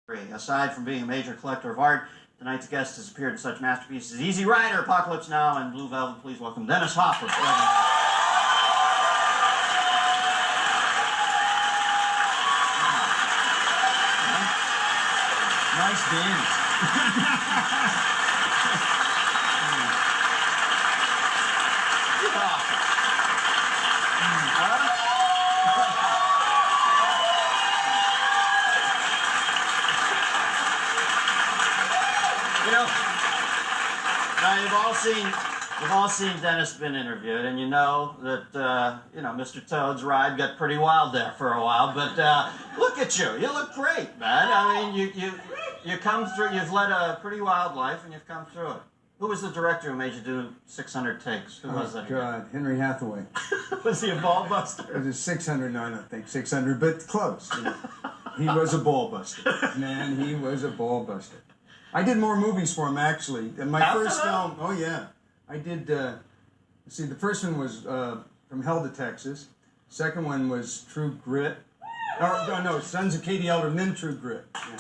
Aside from being a major collector of art, tonight's guest has appeared in such masterpieces as Easy Rider, Apocalypse Now, and Blue Velvet. Please welcome Dennis Hopper. Nice dance. You know, now you've all seen Dennis been interviewed, and you know that Mr. Toad's ride got pretty wild there for a while. But look at you, you look great, man. I mean, you come through. You've led a pretty wild life, and you've come through it. Who was the director who made you do 600 takes? Who was that? God, Henry Hathaway. Was he a ball buster? It was 609, I think, 600, but close. You know. He was a ball buster. Man, he was a ball buster. I did more movies for him, actually. And my first film, oh yeah. I did, see, the first one was From Hell to Texas. Second one was True Grit. No, Sons of Katie Elder, and then True Grit. Yeah.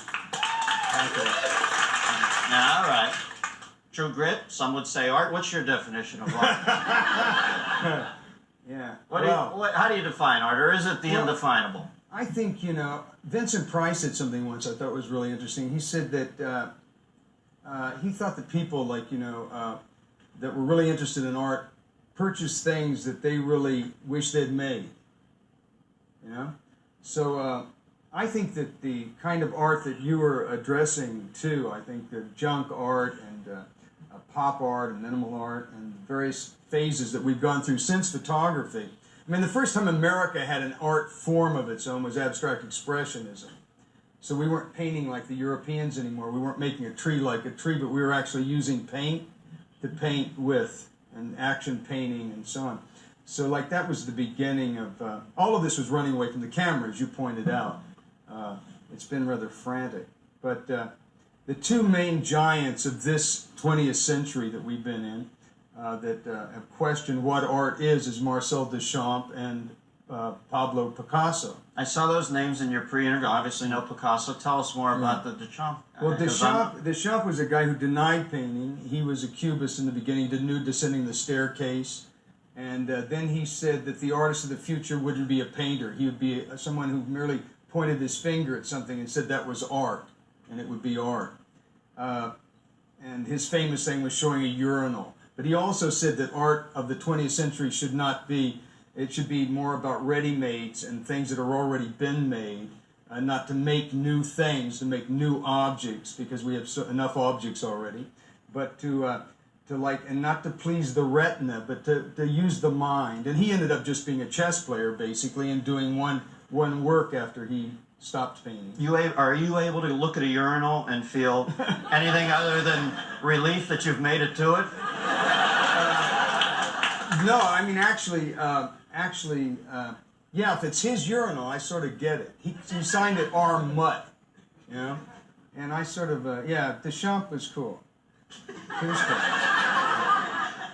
Now, all right. True Grit, some would say art. What's your definition of art? Yeah. How do you define art, or is it the indefinable? I think, Vincent Price said something once I thought was really interesting. He said that he thought that people, that were really interested in art purchase things that they really wish they'd made. So I think that the kind of art that you were addressing too, I think the junk art and pop art and minimal art and various phases that we've gone through since photography. I mean, the first time America had an art form of its own was abstract expressionism. So we weren't painting like the Europeans anymore. We weren't making a tree like a tree, but we were actually using paint to paint with, and action painting and so on. So that was the beginning of, all of this was running away from the camera, as you pointed out. It's been rather frantic. But the two main giants of this 20th century that we've been in, that have questioned what art is Marcel Duchamp and Pablo Picasso. I saw those names in your pre-interview. Obviously, no Picasso. Tell us more about the Duchamp. Well, Duchamp was a guy who denied painting. He was a cubist in the beginning. He did Nude Descending the Staircase. And then he said that the artist of the future wouldn't be a painter. He would be someone who merely pointed his finger at something and said that was art, and it would be art. And his famous thing was showing a urinal. But he also said that art of the 20th century should not be, it should be more about ready-mades and things that are already been made, not to make new things, to make new objects, because we have enough objects already, but and not to please the retina, but to use the mind. And he ended up just being a chess player, basically, and doing one work after he stopped painting. Are you able to look at a urinal and feel anything other than relief that you've made it to it? No, I mean, actually, yeah, if it's his urinal, I sort of get it. He signed it R. Mutt, and I sort of, Duchamp was cool. He was cool.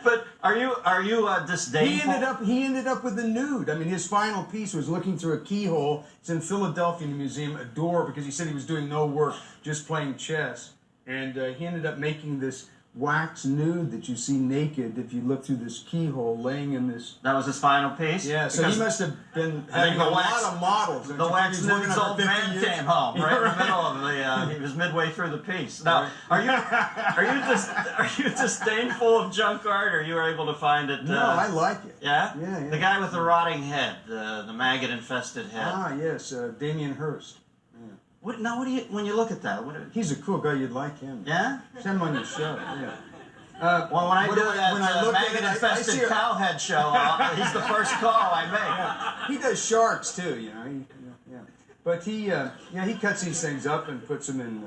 But are you disdainful? He ended up with a nude. I mean, his final piece was looking through a keyhole. It's in Philadelphia in the museum, a door, because he said he was doing no work, just playing chess. And he ended up making this wax nude that you see naked if you look through this keyhole, laying in this. That was his final piece? Yeah, so he must have been having a lot of models. The wax nude's old man came home right in the middle of the. He was midway through the piece. Now, are you disdainful of junk art, or you were able to find it? No, I like it. Yeah? Yeah. The guy with the rotting head, the maggot-infested head. Ah, yes, Damien Hirst. When you look at that, he's a cool guy. You'd like him. Yeah? Send him on your show. Yeah. Well, when I do that maggot-infested cowhead show, he's the first call I make. Yeah. He does sharks too, yeah. But he cuts these things up and puts them in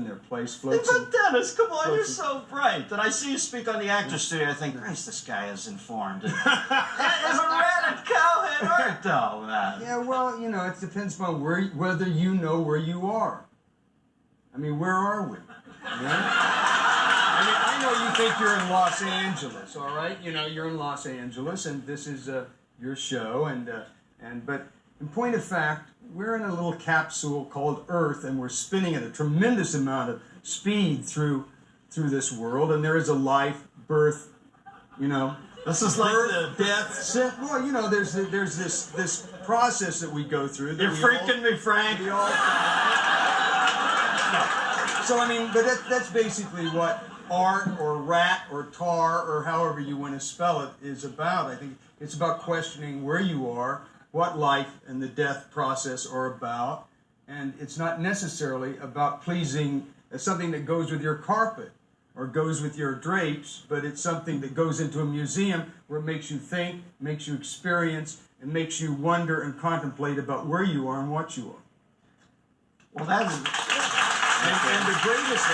their place. Floats but Dennis, come on, you're so bright. And I see you speak on the Actors Studio. I think, Christ, this guy is informed. That is a ratted cowhead art, though, man. Yeah, well, it depends upon whether you know where you are. I mean, where are we? I know you think you're in Los Angeles, all right? You're in Los Angeles, and this is your show, but In point of fact, we're in a little capsule called Earth, and we're spinning at a tremendous amount of speed through this world, and there is a life, birth, you know. This is like Birth, the death, well, you know, there's this process that we go through. That You're freaking me, Frank. we all, So I mean, but that's basically what art or rat or tar or however you want to spell it is about. I think it's about questioning where you are, what life and the death process are about, and it's not necessarily about pleasing something that goes with your carpet or goes with your drapes, but it's something that goes into a museum where it makes you think, makes you experience, and makes you wonder and contemplate about where you are and what you are. Well, that's And the greatest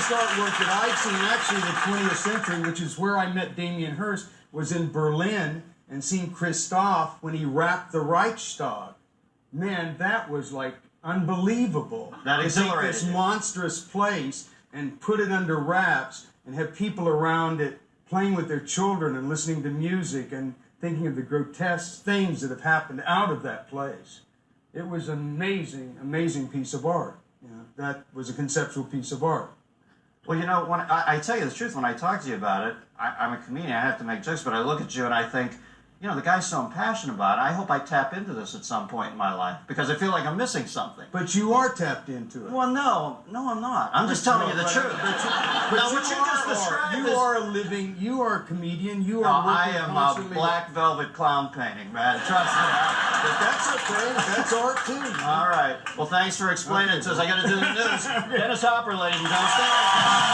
artwork that I've seen, actually, in the 20th century, which is where I met Damien Hirst, was in Berlin and seeing Christoph when he wrapped the Reichstag. Man, that was like unbelievable. That To take exhilarated this you. monstrous place and put it under wraps and have people around it playing with their children and listening to music and thinking of the grotesque things that have happened out of that place. It was an amazing, amazing piece of art. You know, that was a conceptual piece of art. Well, you know, when I tell you the truth, when I talk to you about it, I'm a comedian, I have to make jokes, but I look at you and I think, you know, the guy's so impassioned about it, I hope I tap into this at some point in my life, because I feel like I'm missing something. But you are tapped into it. Well, no, I'm not. I'm just telling you the truth. Now, what you just described you is... are a living, you are a comedian, you No, are I working am a constantly. black velvet clown painting, man. Trust me. But that's okay, that's art too. All right. Well, thanks for explaining it to us. I got to do the news. Dennis Hopper, ladies and gentlemen.